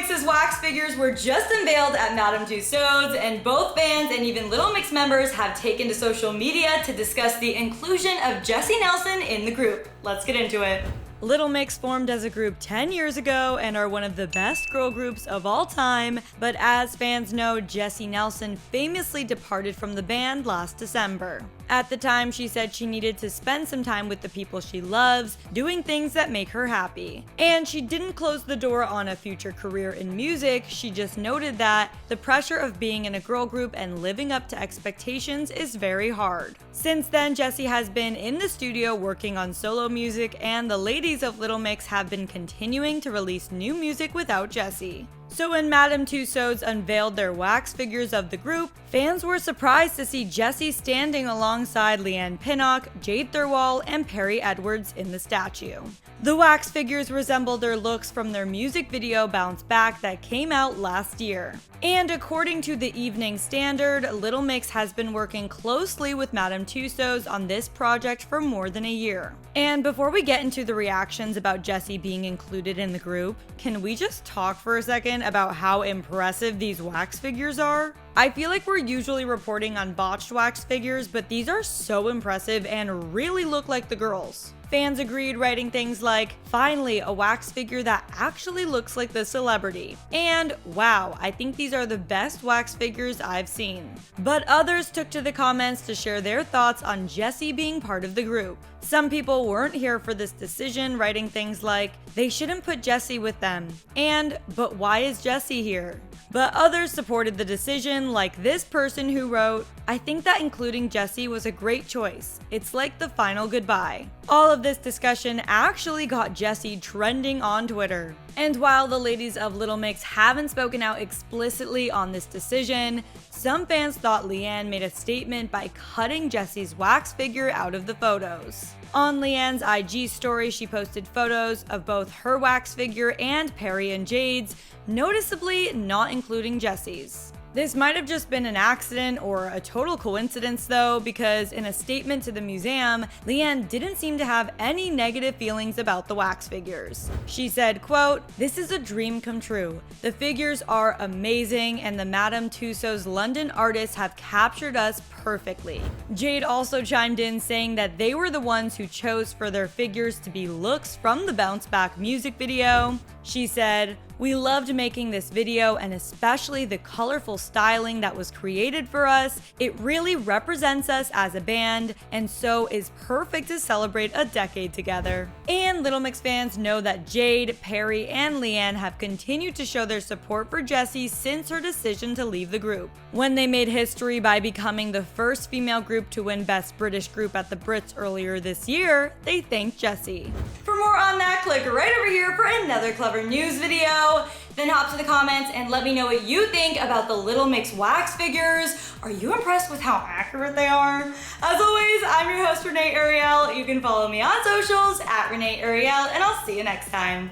Mix's wax figures were just unveiled at Madame Tussauds, and both fans and even Little Mix members have taken to social media to discuss the inclusion of Jessie Nelson in the group. Let's get into it. Little Mix formed as a group 10 years ago and are one of the best girl groups of all time, but as fans know, Jessie Nelson famously departed from the band last December. At the time, she said she needed to spend some time with the people she loves, doing things that make her happy. And she didn't close the door on a future career in music, she just noted that the pressure of being in a girl group and living up to expectations is very hard. Since then, Jessie has been in the studio working on solo music, and the ladies of Little Mix have been continuing to release new music without Jessie. So when Madame Tussauds unveiled their wax figures of the group, fans were surprised to see Jessie standing alongside Leanne Pinnock, Jade Thirlwall, and Perrie Edwards in the statue. The wax figures resemble their looks from their music video Bounce Back that came out last year. And according to the Evening Standard, Little Mix has been working closely with Madame Tussauds on this project for more than a year. And before we get into the reactions about Jessie being included in the group, can we just talk for a second about how impressive these wax figures are? I feel like we're usually reporting on botched wax figures, but these are so impressive and really look like the girls. Fans agreed, writing things like, "Finally, a wax figure that actually looks like the celebrity," and "Wow, I think these are the best wax figures I've seen." But others took to the comments to share their thoughts on Jessie being part of the group. Some people weren't here for this decision, writing things like, "They shouldn't put Jessie with them," and "But why is Jessie here?" But others supported the decision, like this person who wrote, "I think that including Jessie was a great choice. It's like the final goodbye." All of this discussion actually got Jessie trending on Twitter. And while the ladies of Little Mix haven't spoken out explicitly on this decision, some fans thought Leanne made a statement by cutting Jessie's wax figure out of the photos. On Leanne's IG story, she posted photos of both her wax figure and Perrie and Jade's, noticeably not including Jessie's. This might have just been an accident or a total coincidence though, because in a statement to the museum, Leanne didn't seem to have any negative feelings about the wax figures. She said, quote, "This is a dream come true. The figures are amazing and the Madame Tussauds London artists have captured us perfectly." Jade also chimed in saying that they were the ones who chose for their figures to be looks from the Bounce Back music video. She said, "We loved making this video and especially the colorful styling that was created for us. It really represents us as a band and so is perfect to celebrate a decade together." And Little Mix fans know that Jade, Perrie, and Leanne have continued to show their support for Jessie since her decision to leave the group. When they made history by becoming the first female group to win Best British Group at the Brits earlier this year, they thanked Jessie. For more on that, click right over here for another clever news video. Then hop to the comments and let me know what you think about the Little Mix wax figures. Are you impressed with how accurate they are? As always, I'm your host, Renee Ariel. You can follow me on socials at Renee Ariel, and I'll see you next time.